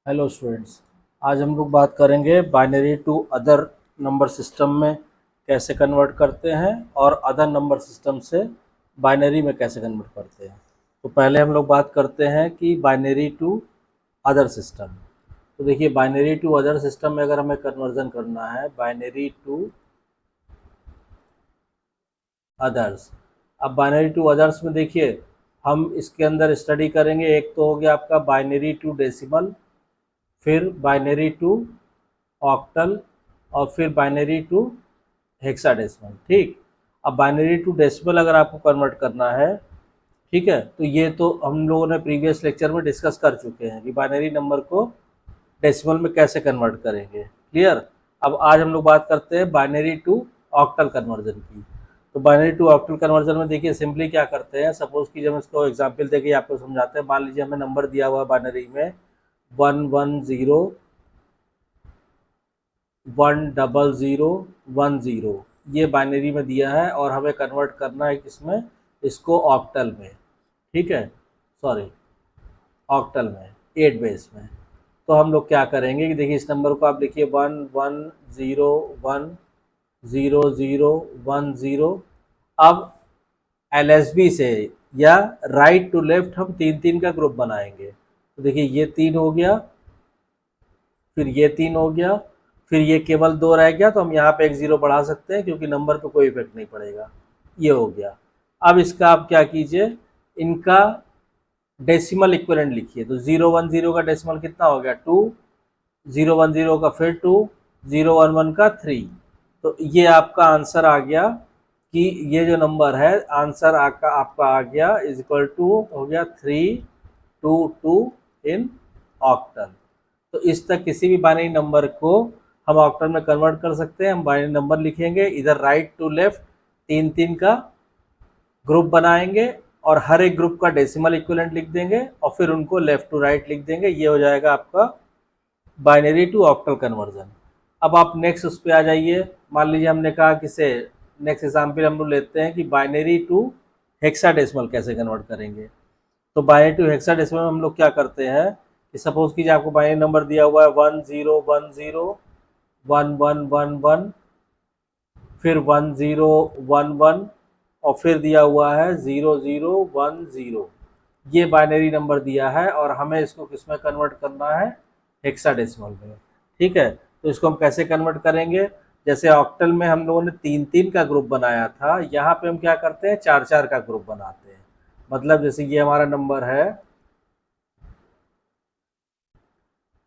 Hello students. आज हम लोग बात करेंगे binary to other number system में कैसे कन्वर्ट करते हैं और अदर नंबर सिस्टम से बाइनरी में कैसे कन्वर्ट करते हैं। तो पहले हम लोग बात करते हैं कि बाइनरी टू अदर सिस्टम। तो देखिए, बाइनरी टू अदर सिस्टम में अगर हमें कन्वर्जन करना है बाइनरी टू अदर्स। अब बाइनरी टू अदर्स में देखिए, हम इसके अंदर स्टडी करेंगे। एक तो हो गया आपका बाइनरी टू डेसिमल, फिर बाइनरी टू ऑक्टल और फिर बाइनरी टू हेक्साडेसिमल। ठीक। अब बाइनरी टू डेसिमल अगर आपको कन्वर्ट करना है, ठीक है, तो ये तो हम लोगों ने प्रीवियस लेक्चर में डिस्कस कर चुके हैं कि बाइनरी नंबर को डेसिमल में कैसे कन्वर्ट करेंगे। क्लियर। अब आज हम लोग बात करते हैं बाइनरी टू ऑक्टल कन्वर्जन की। तो बाइनरी टू ऑक्टल कन्वर्जन में देखिए सिंपली क्या करते हैं। सपोज कि जब इसको एग्जाम्पल देके आपको समझाते हैं, मान लीजिए हमें नंबर दिया हुआ है बाइनरी में 110 100 ये बाइनरी में दिया है और हमें कन्वर्ट करना है किसमें, इसको ऑक्टल में। ठीक है, सॉरी, ऑक्टल में 8 बेस में। तो हम लोग क्या करेंगे कि देखिए इस नंबर को आप लिखिए 11010010। अब एलएसबी से या राइट टू लेफ्ट हम तीन तीन का ग्रुप बनाएंगे। तो देखिए ये 3 हो गया, फिर ये 3 हो गया, फिर ये केवल 2 रह गया, तो हम यहाँ पे एक 0 बढ़ा सकते हैं क्योंकि नंबर पे कोई इफेक्ट नहीं पड़ेगा। ये हो गया। अब इसका आप क्या कीजिए, इनका डेसिमल इक्विवेलेंट लिखिए। तो 010 का डेसिमल कितना हो गया 2, 010 का फिर 2, 011 का 3। तो ये आपका आंसर आ गया कि ये जो नंबर है आंसर आपका आ गया इज इक्वल टू हो गया 322 इन ऑक्टल। तो इस तक किसी भी बाइनरी नंबर को हम ऑक्टल में कन्वर्ट कर सकते हैं। हम बाइनरी नंबर लिखेंगे, इधर राइट टू लेफ्ट तीन तीन का ग्रुप बनाएंगे और हर एक ग्रुप का डेसिमल इक्विवेलेंट लिख देंगे और फिर उनको लेफ्ट टू राइट लिख देंगे। ये हो जाएगा आपका बाइनरी टू ऑक्टल कन्वर्जन। अब आप नेक्स्ट उस पर आ जाइए। मान लीजिए हमने कहा कि से नेक्स्ट एग्जाम्पल हम लोग लेते हैं कि बाइनरी टू हेक्साडेसिमल कैसे कन्वर्ट करेंगे। तो बाइनरी टू हेक्साडेसिमल में हम लोग क्या करते हैं कि सपोज कीजिए आपको बाइनरी नंबर दिया हुआ है 1010 1111, फिर 1011 और फिर दिया हुआ है 0010। ये बाइनरी नंबर दिया है और हमें इसको किस में कन्वर्ट करना है, हेक्साडेसिमल में। ठीक है, तो इसको हम कैसे कन्वर्ट करेंगे, जैसे ऑक्टल में हम लोगों ने 3-3 का ग्रुप बनाया था, यहाँ पे हम क्या करते हैं 4-4 का ग्रुप बनाते हैं। मतलब जैसे ये हमारा नंबर है,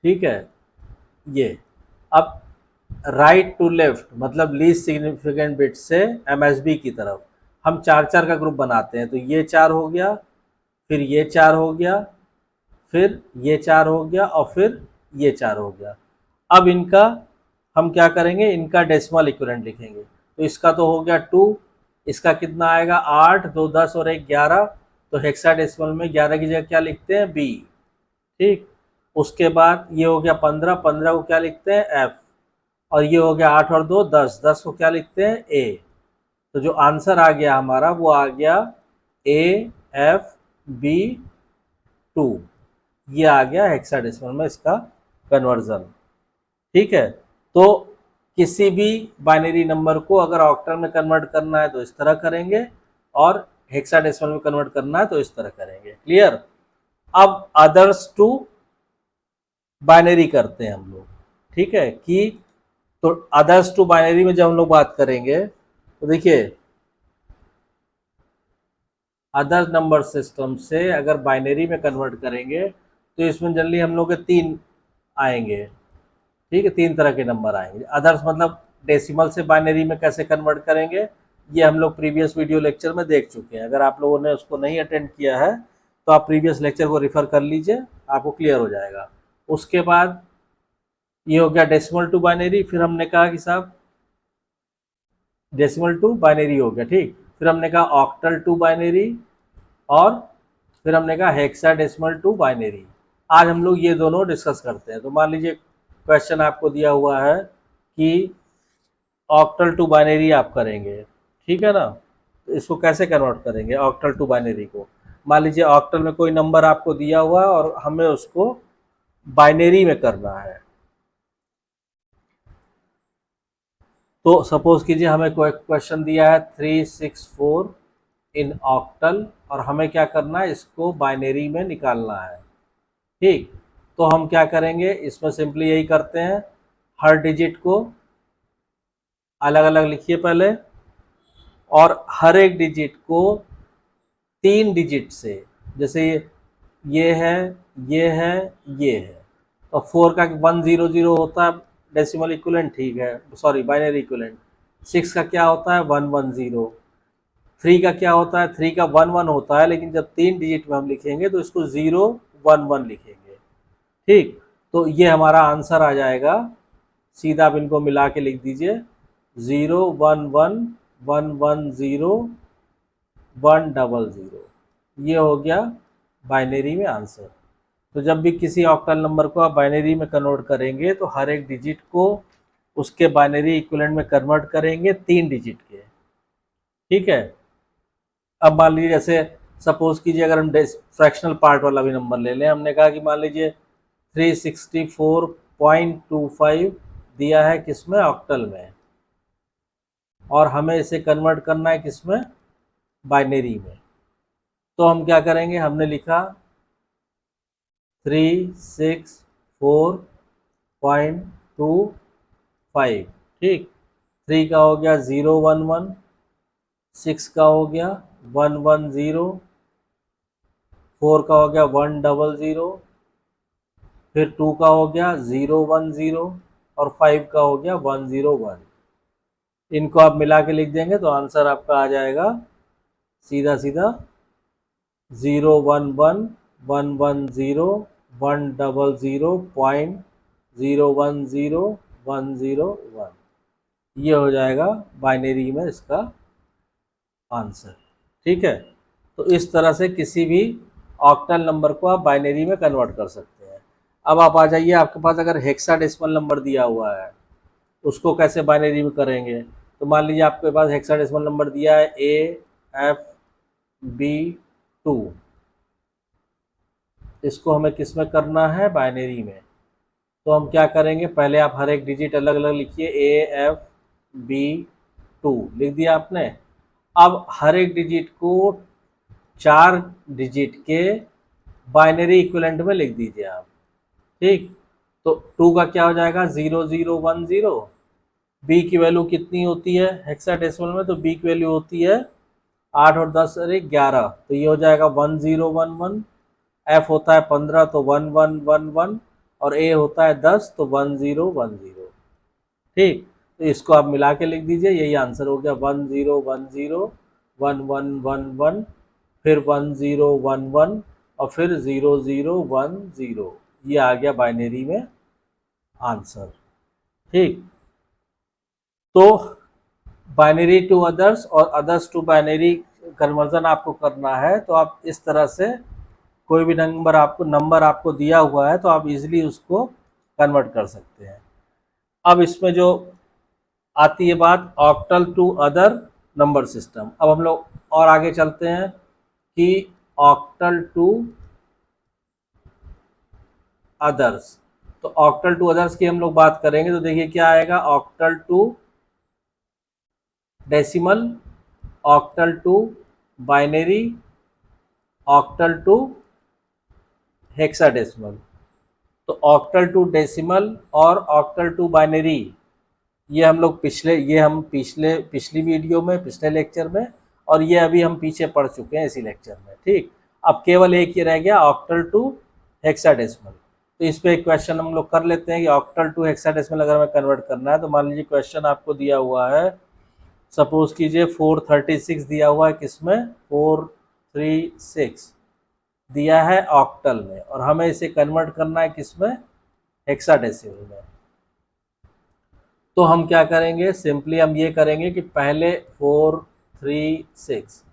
ठीक है, ये अब राइट टू लेफ्ट मतलब लीस्ट सिग्निफिकेंट बिट से एमएसबी की तरफ हम 4-4 का ग्रुप बनाते हैं। तो ये 4 हो गया, फिर ये 4 हो गया, फिर ये 4 हो गया और फिर ये 4 हो गया। अब इनका हम क्या करेंगे, इनका डेसिमल इक्विवेलेंट लिखेंगे। तो इसका तो हो गया 2, इसका कितना आएगा 8, 2 10 और 1 11। तो हेक्साडेसिमल में 11 की जगह क्या लिखते हैं, बी। ठीक। उसके बाद ये हो गया 15, 15 को क्या लिखते हैं, एफ। और ये हो गया 8 और 2 10, 10 को क्या लिखते हैं, ए। तो जो आंसर आ गया हमारा वो आ गया AFB2। ये आ गया हेक्साडेसिमल में इसका कन्वर्जन। ठीक है, तो किसी भी बाइनरी नंबर को अगर ऑक्टल में कन्वर्ट करना है तो इस तरह करेंगे और हेक्साडेसिमल में कन्वर्ट करना है तो इस तरह करेंगे। क्लियर। अब अदर्स टू बाइनरी करते हैं हम लोग। ठीक है, कि तो अदर्स टू बाइनरी में जब हम लोग बात करेंगे तो देखिए अदर नंबर सिस्टम से अगर बाइनरी में कन्वर्ट करेंगे तो इसमें जनरली हम लोग के 3 आएंगे। ठीक है, 3 तरह के नंबर आएंगे। अदर्स मतलब डेसिमल से बाइनरी में कैसे कन्वर्ट करेंगे, ये हम लोग प्रीवियस वीडियो लेक्चर में देख चुके हैं। अगर आप लोगों ने उसको नहीं अटेंड किया है तो आप प्रीवियस लेक्चर को रिफर कर लीजिए, आपको क्लियर हो जाएगा। उसके बाद ये हो गया डेसिमल टू बाइनरी। फिर हमने कहा कि साहब डेसिमल टू बाइनरी हो गया, ठीक। फिर हमने कहा ऑक्टल टू बाइनरी और फिर हमने कहा हेक्साडेसिमल टू बाइनरी। आज हम लोग ये दोनों डिस्कस करते हैं। तो मान लीजिए क्वेश्चन आपको दिया हुआ है कि ऑक्टल टू बाइनरी आप करेंगे, ठीक है ना। तो इसको कैसे कन्वर्ट करेंगे ऑक्टल टू बाइनरी को। मान लीजिए ऑक्टल में कोई नंबर आपको दिया हुआ है और हमें उसको बाइनरी में करना है। तो सपोज कीजिए हमें कोई क्वेश्चन दिया है 364 इन ऑक्टल, और हमें क्या करना है, इसको बाइनरी में निकालना है। ठीक, तो हम क्या करेंगे, इसमें सिंपली यही करते हैं, हर डिजिट को अलग अलग लिखिए पहले, और हर एक डिजिट को 3 डिजिट से, जैसे ये है, ये है, ये है, तो 4 का 100 होता है डेसिमल इक्विवेलेंट, ठीक है, सॉरी बाइनरी इक्विवेलेंट। 6 का क्या होता है 110। 3 का क्या होता है, 3 का 11 होता है, लेकिन जब 3 डिजिट में हम लिखेंगे तो इसको 011 लिखेंगे। ठीक, तो ये हमारा आंसर आ जाएगा, सीधा आप इनको मिला के लिख दीजिए 011110100, ये हो गया बाइनरी में आंसर। तो जब भी किसी ऑक्टल नंबर को आप बाइनरी में कन्वर्ट करेंगे तो हर एक डिजिट को उसके बाइनरी इक्विवेलेंट में कन्वर्ट करेंगे 3 डिजिट के। ठीक है, अब मान लीजिए जैसे सपोज कीजिए अगर हम फ्रैक्शनल पार्ट वाला भी नंबर ले लें, हमने कहा कि मान लीजिए 364.25 दिया है किसमें, ऑक्टल में, और हमें इसे कन्वर्ट करना है किसमें, बाइनरी में। तो हम क्या करेंगे, हमने लिखा 364.25, ठीक, 3 का हो गया 011, 6 का हो गया 110, 4 का हो गया 100, फिर 2 का हो गया 010, और 5 का हो गया 101। इनको आप मिला के लिख देंगे तो आंसर आपका आ जाएगा सीधा सीधा 0111100.010101। ये हो जाएगा बाइनरी में इसका आंसर। ठीक है, तो इस तरह से किसी भी ऑक्टल नंबर को आप बाइनरी में कन्वर्ट कर सकते हैं। अब आप आ जाइए, आपके पास अगर हेक्साडेसिमल नंबर दिया हुआ है उसको कैसे बाइनरी में करेंगे। तो मान लीजिए आपके पास हेक्साडेसिमल नंबर दिया है AFB2, इसको हमें किस में करना है, बाइनरी में। तो हम क्या करेंगे, पहले आप हर एक डिजिट अलग अलग लिखिए, AFB2 लिख दिया आपने। अब हर एक डिजिट को 4 डिजिट के बाइनरी इक्विवेलेंट में लिख दीजिए आप। ठीक, तो 2 का क्या हो जाएगा 0010। बी की वैल्यू कितनी होती है हेक्साडेसिमल में, तो बी की वैल्यू होती है 8 और 10 अरे 11, तो ये हो जाएगा 1011। एफ होता है 15 तो 1111, और ए होता है 10 तो 1010। ठीक, तो इसको आप मिला के लिख दीजिए, यही आंसर हो गया 10101111, फिर 1011, और फिर 0010, ये आ गया बाइनरी में आंसर। ठीक, तो बाइनरी टू अदर्स और अदर्स टू बाइनरी कन्वर्जन आपको करना है, तो आप इस तरह से कोई भी नंबर आपको दिया हुआ है तो आप इजीली उसको कन्वर्ट कर सकते हैं। अब इसमें जो आती है बात octal to other number system. अब हम लोग और आगे चलते हैं कि ऑक्टल टू अदर्स। तो ऑक्टल टू अदर्स की हम लोग बात करेंगे तो देखिए क्या आएगा, octal to decimal, octal to binary, octal to hexadecimal. तो ऑक्टल टू डेसिमल और ऑक्टल टू बाइनरी ये हम लोग पिछली वीडियो में, पिछले लेक्चर में, और ये अभी हम पीछे पढ़ चुके हैं इसी लेक्चर में। ठीक, अब केवल एक ही रह गया ऑक्टल टू हेक्साडेसिमल। तो इस पे एक क्वेश्चन हम लोग कर लेते हैं कि ऑक्टल टू हेक्साडेसिमल अगर हमें कन्वर्ट करना है तो मान लीजिए क्वेश्चन आपको दिया हुआ है, सपोज कीजिए 436 दिया हुआ है, किसमें 436 दिया है ऑक्टल में, और हमें इसे कन्वर्ट करना है किसमें, हेक्साडेसिमल में। तो हम क्या करेंगे, सिंपली हम ये करेंगे कि पहले 436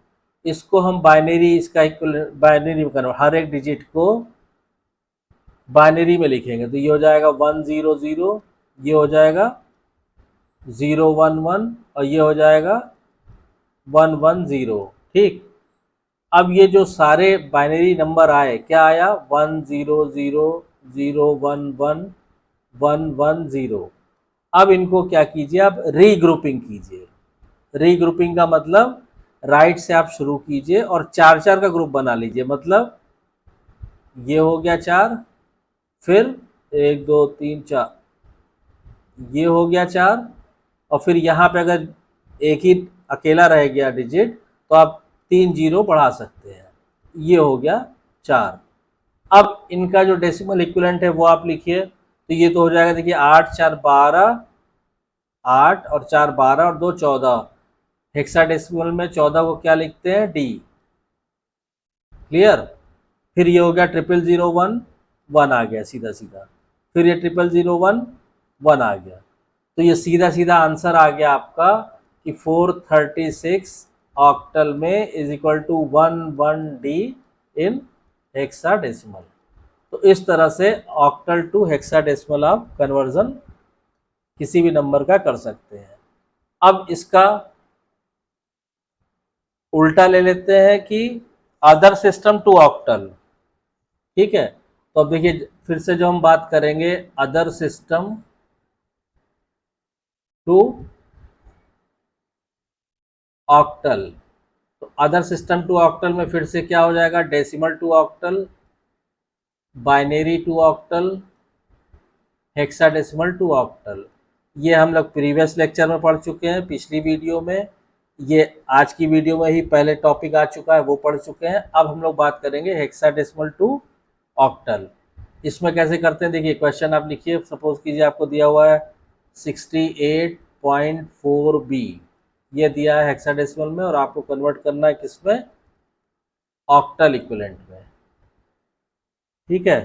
इसको हम बाइनरी, इसका बाइनरी में कन्वर्ट, हर एक डिजिट को बाइनरी में लिखेंगे तो ये हो जाएगा 100, ये हो जाएगा 011, और ये हो जाएगा 110। ठीक, अब ये जो सारे बाइनरी नंबर आए, क्या आया 100, 0111110। अब इनको क्या कीजिए, आप रीग्रुपिंग कीजिए। रीग्रुपिंग का मतलब राइट से आप शुरू कीजिए और चार चार का ग्रुप बना लीजिए। मतलब ये हो गया 4, फिर 1 2 3 4, ये हो गया 4, और फिर यहाँ पे अगर एक ही अकेला रह गया डिजिट तो आप 3 जीरो बढ़ा सकते हैं। ये हो गया 4। अब इनका जो डेसिमल इक्विवेलेंट है वो आप लिखिए। तो ये तो हो जाएगा, देखिए 8 4 12, 8 और 4 12 और 2 14। हेक्साडेसिमल में 14 को क्या लिखते हैं, डी। क्लियर। फिर ये हो गया 0001, 1 आ गया सीधा सीधा। फिर ये 0001, 1 आ गया। तो ये सीधा सीधा आंसर आ गया आपका कि 436 ऑक्टल में is equal to 11D in hexadecimal. तो इस तरह से ऑक्टल टू हेक्साडेसिमल आप कन्वर्जन किसी भी नंबर का कर सकते हैं। अब इसका उल्टा ले लेते हैं कि अदर सिस्टम टू ऑक्टल। ठीक है, तो अब देखिए फिर से जो हम बात करेंगे अदर सिस्टम टू ऑक्टल। तो अदर सिस्टम टू ऑक्टल में फिर से क्या हो जाएगा, decimal to octal, binary to octal, hexadecimal to octal. ये हम लोग प्रीवियस लेक्चर में पढ़ चुके हैं, पिछली वीडियो में। ये आज की वीडियो में ही पहले टॉपिक आ चुका है, वो पढ़ चुके हैं। अब हम लोग बात करेंगे हेक्साडेसिमल टू ऑक्टल। इसमें कैसे करते हैं, देखिए क्वेश्चन आप लिखिए। सपोज कीजिए आपको दिया हुआ है 68.4B, ये दिया है हेक्साडेसिमल में और आपको कन्वर्ट करना है किसमें, ऑक्टल इक्विवेलेंट में। ठीक है,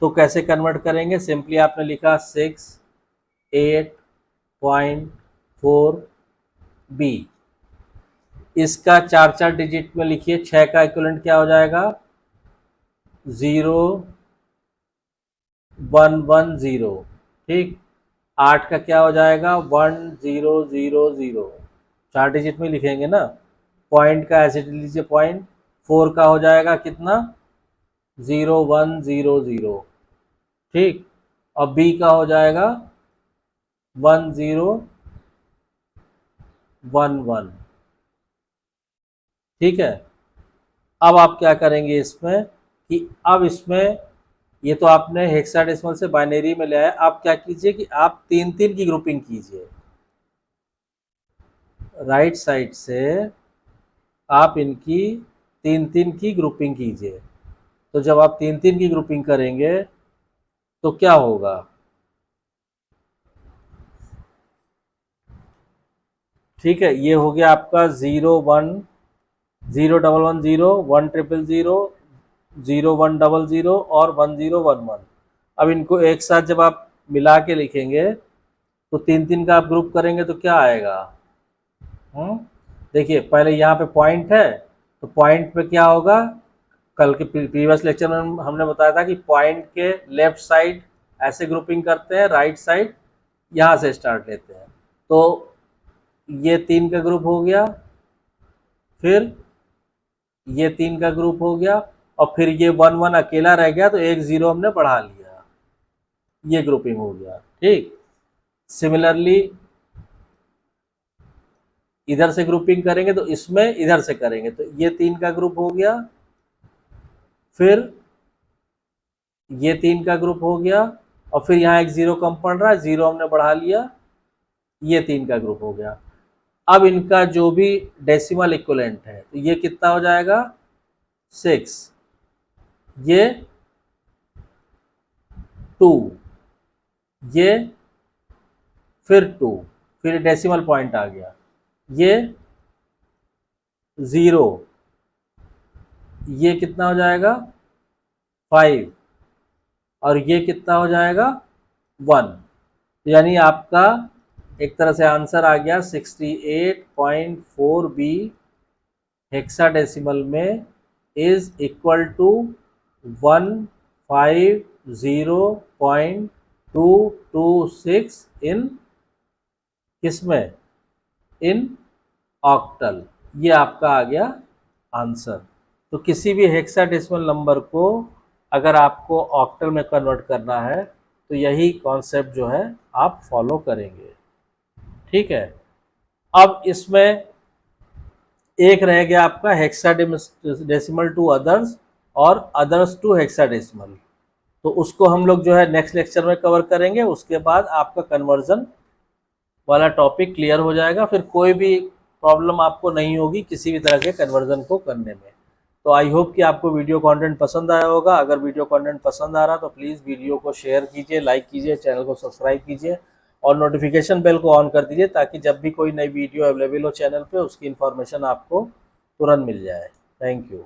तो कैसे कन्वर्ट करेंगे, सिंपली आपने लिखा 68.4B, इसका चार चार डिजिट में लिखिए। 6 का इक्विवेलेंट क्या हो जाएगा, 0110। ठीक, 8 का क्या हो जाएगा, 1000। चार डिजिट में लिखेंगे ना। पॉइंट का ऐसे लीजिए, पॉइंट 4 का हो जाएगा कितना, 0100। ठीक, और बी का हो जाएगा 1011। ठीक है, अब आप क्या करेंगे इसमें कि अब इसमें ये तो आपने हेक्साडेसिमल से बाइनरी में ले आए। आप क्या कीजिए कि आप 3 3 की ग्रुपिंग कीजिए। राइट साइड से आप इनकी 3 3 की ग्रुपिंग कीजिए। तो जब आप 3 3 की ग्रुपिंग करेंगे तो क्या होगा, ठीक है, ये हो गया आपका 0101110, 1000, 0100 और 1011। अब इनको एक साथ जब आप मिला के लिखेंगे तो 3 3 का आप ग्रुप करेंगे तो क्या आएगा। देखिए पहले यहाँ पे पॉइंट है, तो पॉइंट पे क्या होगा, कल के प्रीवियस लेक्चर में हमने बताया था कि पॉइंट के लेफ्ट साइड ऐसे ग्रुपिंग करते हैं, राइट साइड यहाँ से स्टार्ट लेते हैं। तो ये 3 का ग्रुप हो गया, फिर ये 3 का ग्रुप हो गया, और फिर ये 1 1 अकेला रह गया तो एक जीरो हमने बढ़ा लिया, ये ग्रुपिंग हो गया। ठीक, सिमिलरली इधर से ग्रुपिंग करेंगे तो इसमें इधर से करेंगे तो ये 3 का ग्रुप हो गया, फिर ये 3 का ग्रुप हो गया, और फिर यहाँ एक जीरो कम पड़ रहा है, जीरो हमने बढ़ा लिया, ये 3 का ग्रुप हो गया। अब इनका जो भी डेसिमल इक्विवेलेंट है तो ये कितना हो जाएगा, 6, ये 2, ये फिर 2, फिर डेसिमल पॉइंट आ गया, ये 0, ये कितना हो जाएगा 5, और ये कितना हो जाएगा 1। यानी आपका एक तरह से आंसर आ गया 68.4B हेक्साडेसिमल में इज इक्वल टू 150.226 इन किसमें, इन ऑक्टल। ये आपका आ गया आंसर। तो किसी भी हेक्साडेसिमल नंबर को अगर आपको ऑक्टल में कन्वर्ट करना है तो यही कॉन्सेप्ट जो है आप फॉलो करेंगे। ठीक है, अब इसमें एक रह गया आपका हेक्साडेसिमल टू अदर्स और अदर्स टू हेक्साडेसिमल, तो उसको हम लोग जो है नेक्स्ट लेक्चर में कवर करेंगे। उसके बाद आपका कन्वर्जन वाला टॉपिक क्लियर हो जाएगा, फिर कोई भी प्रॉब्लम आपको नहीं होगी किसी भी तरह के कन्वर्जन को करने में। तो आई होप कि आपको वीडियो कंटेंट पसंद आया होगा। अगर वीडियो कंटेंट पसंद आ रहा तो प्लीज़ वीडियो को शेयर कीजिए, लाइक कीजिए, चैनल को सब्सक्राइब कीजिए और नोटिफिकेशन बेल को ऑन कर दीजिए, ताकि जब भी कोई नई वीडियो अवेलेबल हो चैनल पे उसकी इन्फॉर्मेशन आपको तुरंत मिल जाए। Thank you.